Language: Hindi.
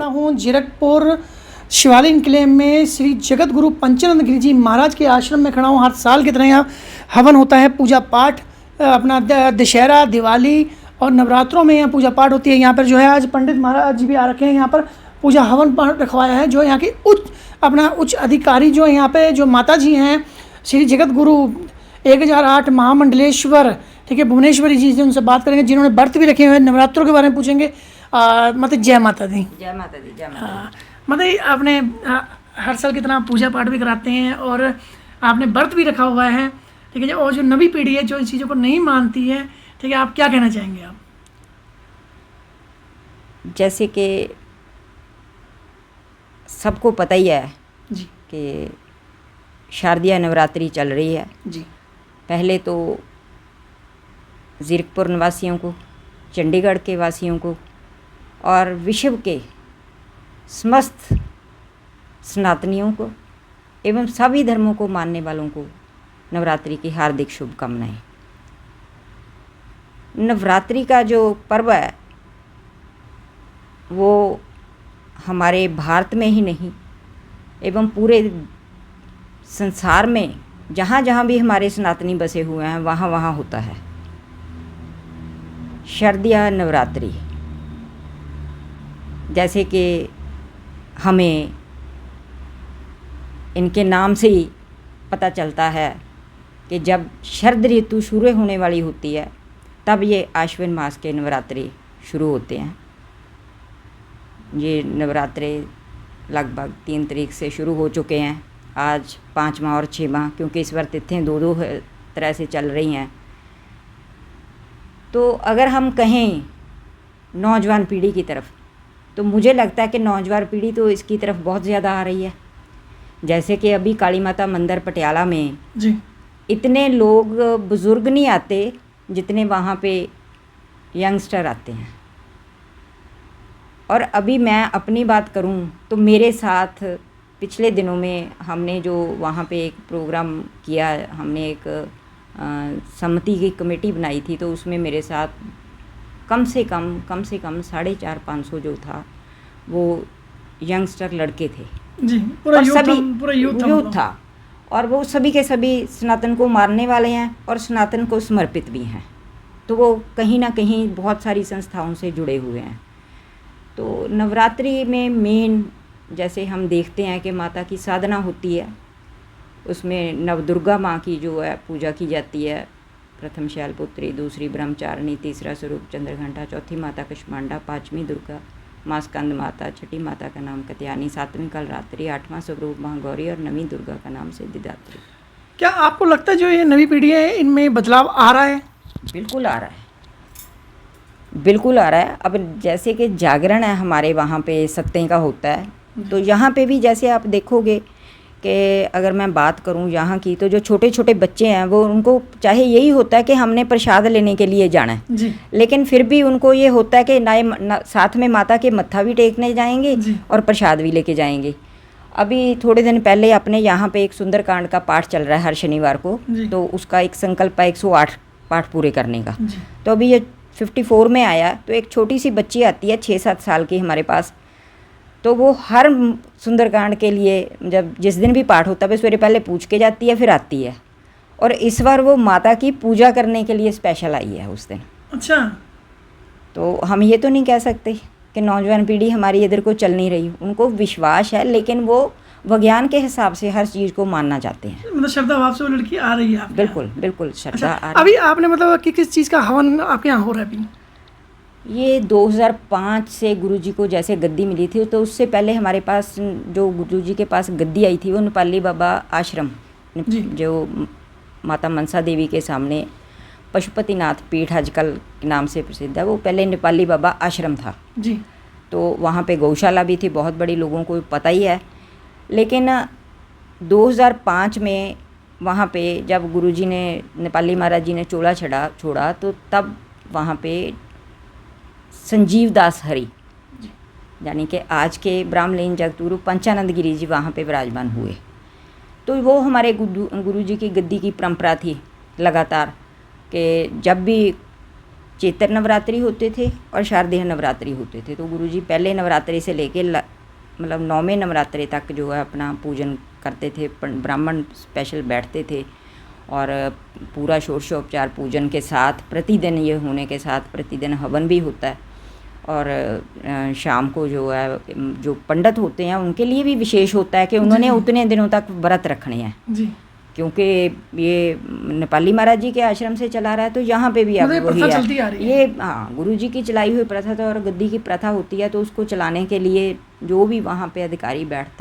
हूँ जीरकपुर शिवालिक किले में श्री जगत गुरु पंचानंद गिरी जी महाराज के आश्रम में खड़ा हूँ। हर साल की तरह यहाँ हवन होता है, पूजा पाठ अपना दशहरा, दिवाली और नवरात्रों में यहाँ पूजा पाठ होती है। यहाँ पर जो है आज पंडित महाराज जी भी आ रखे हैं, यहाँ पर पूजा हवन रखवाया है। जो यहाँ के उच्च अधिकारी जो यहाँ पे जो माता जी हैं श्री जगत गुरु 1008 महामंडलेश्वर, ठीक है, भुवनेश्वरी जी से उनसे बात करेंगे जिन्होंने व्रत भी रखे हुए हैं। नवरात्रों के बारे में पूछेंगे। मतलब जय माता दी। जय माता दी। जय माता दी। मतलब आपने हर साल की तरह पूजा पाठ भी कराते हैं और आपने व्रत भी रखा हुआ है, ठीक है। और जो नवी पीढ़ी है जो इन चीज़ों को नहीं मानती है, ठीक है, आप क्या कहना चाहेंगे आप? जैसे कि सबको पता ही है जी कि शारदीय नवरात्रि चल रही है जी। पहले तो जीरकपुर निवासियों को, चंडीगढ़ के वासियों को और विश्व के समस्त सनातनियों को एवं सभी धर्मों को मानने वालों को नवरात्रि की हार्दिक शुभकामनाएं। नवरात्रि का जो पर्व है वो हमारे भारत में ही नहीं एवं पूरे संसार में जहाँ जहाँ भी हमारे सनातनी बसे हुए हैं वहाँ वहाँ होता है। शारदीय नवरात्रि, जैसे कि हमें इनके नाम से ही पता चलता है कि जब शरद ऋतु शुरू होने वाली होती है तब ये आश्विन मास के नवरात्रि शुरू होते हैं। ये नवरात्रि लगभग 3 तारीख से शुरू हो चुके हैं। आज 5वां और 6वां, क्योंकि इस बार तिथियाँ दो तरह से चल रही हैं। तो अगर हम कहें नौजवान पीढ़ी की तरफ, तो मुझे लगता है कि नौजवान पीढ़ी तो इसकी तरफ बहुत ज़्यादा आ रही है। जैसे कि अभी काली माता मंदिर पटियाला में जी इतने लोग बुज़ुर्ग नहीं आते जितने वहाँ पे यंगस्टर आते हैं। और अभी मैं अपनी बात करूँ तो मेरे साथ पिछले दिनों में हमने जो वहाँ पे एक प्रोग्राम किया, हमने एक समिति की कमेटी बनाई थी, तो उसमें मेरे साथ कम से कम 450-500 जो था वो यंगस्टर लड़के थे जी। पूरा यूथ था और वो सभी के सभी सनातन को मानने वाले हैं और सनातन को समर्पित भी हैं। तो वो कहीं ना कहीं बहुत सारी संस्थाओं से जुड़े हुए हैं। तो नवरात्रि में मेन जैसे हम देखते हैं कि माता की साधना होती है, उसमें नवदुर्गा माँ की जो है पूजा की जाती है। प्रथम शैलपुत्री, दूसरी ब्रह्मचारिणी, तीसरा स्वरूप चंद्रघंटा, चौथी माता कुष्मांडा, 5वीं दुर्गा माँ स्कंद माता, 6ठी माता का नाम कत्यानी, 7वीं कलरात्रि, 8वां स्वरूप महागौरी और 9वीं दुर्गा का नाम सिद्धिदात्री। क्या आपको लगता है जो ये नवी पीढ़ी है इनमें बदलाव आ रहा है? बिल्कुल आ रहा है, बिल्कुल आ रहा है। अब जैसे कि जागरण है हमारे वहाँ पे सत्तें का होता है, तो यहाँ पे भी जैसे आप देखोगे कि अगर मैं बात करूँ यहाँ की, तो जो छोटे छोटे बच्चे हैं वो उनको चाहे यही होता है कि हमने प्रसाद लेने के लिए जाना है जी। लेकिन फिर भी उनको ये होता है कि साथ में माता के मत्था भी टेकने जाएंगे और प्रसाद भी लेके जाएंगे। अभी थोड़े दिन पहले अपने यहाँ पे एक सुंदरकांड का पाठ चल रहा है हर शनिवार को, तो उसका एक संकल्प है 108 पाठ पूरे करने का। तो अभी ये 54 में आया, तो एक छोटी सी बच्ची आती है 6-7 साल की हमारे पास, तो वो हर सुंदरकांड के लिए जब जिस दिन भी पाठ होता है सवेरे पहले पूछ के जाती है फिर आती है। और इस बार वो माता की पूजा करने के लिए स्पेशल आई है उस दिन। अच्छा। तो हम ये तो नहीं कह सकते कि नौजवान पीढ़ी हमारी इधर को चल नहीं रही, उनको विश्वास है लेकिन वो विज्ञान के हिसाब से हर चीज़ को मानना चाहते हैं। मतलब श्रद्धा भाव से वो लड़की आ रही है? बिल्कुल बिल्कुल श्रद्धा। अच्छा, अभी आपने मतलब कि किस चीज़ का हवन आपके यहाँ हो रहा है अभी? ये 2005 से गुरुजी को जैसे गद्दी मिली थी, तो उससे पहले हमारे पास जो गुरुजी के पास गद्दी आई थी वो नेपाली बाबा आश्रम जो माता मनसा देवी के सामने पशुपतिनाथ पीठ आजकल के नाम से प्रसिद्ध है, वो पहले नेपाली बाबा आश्रम था जी। तो वहाँ पे गौशाला भी थी, बहुत बड़ी, लोगों को पता ही है। लेकिन 2005 में वहाँ पे जब गुरुजी ने, नेपाली महाराज जी ने चोला छोड़ा तो तब वहाँ पे संजीव दास हरि यानी कि आज के ब्राह्मलीन जगतगुरु पंचानंद गिरी जी वहाँ पे विराजमान हुए। तो वो हमारे गुरुजी की गद्दी की परंपरा थी लगातार कि जब भी चैत्र नवरात्रि होते थे और शारदीय नवरात्रि होते थे। तो गुरुजी पहले नवरात्रि से लेके मतलब 9वें नवरात्रि तक जो है अपना पूजन करते थे। ब्राह्मण स्पेशल बैठते थे और पूरा षोडशोपचार पूजन के साथ प्रतिदिन ये होने के साथ प्रतिदिन हवन भी होता है। और शाम को जो है जो पंडित होते हैं उनके लिए भी विशेष होता है कि उन्होंने उतने दिनों तक व्रत रखने हैं जी, क्योंकि ये नेपाली महाराज जी के आश्रम से चला रहा है। तो यहाँ पे भी अब मतलब वही प्रथा चलती आ है, रही है। ये हाँ गुरु जी की चलाई हुई प्रथा था और गद्दी की प्रथा होती है। तो उसको चलाने के लिए जो भी वहाँ पे अधिकारी बैठता है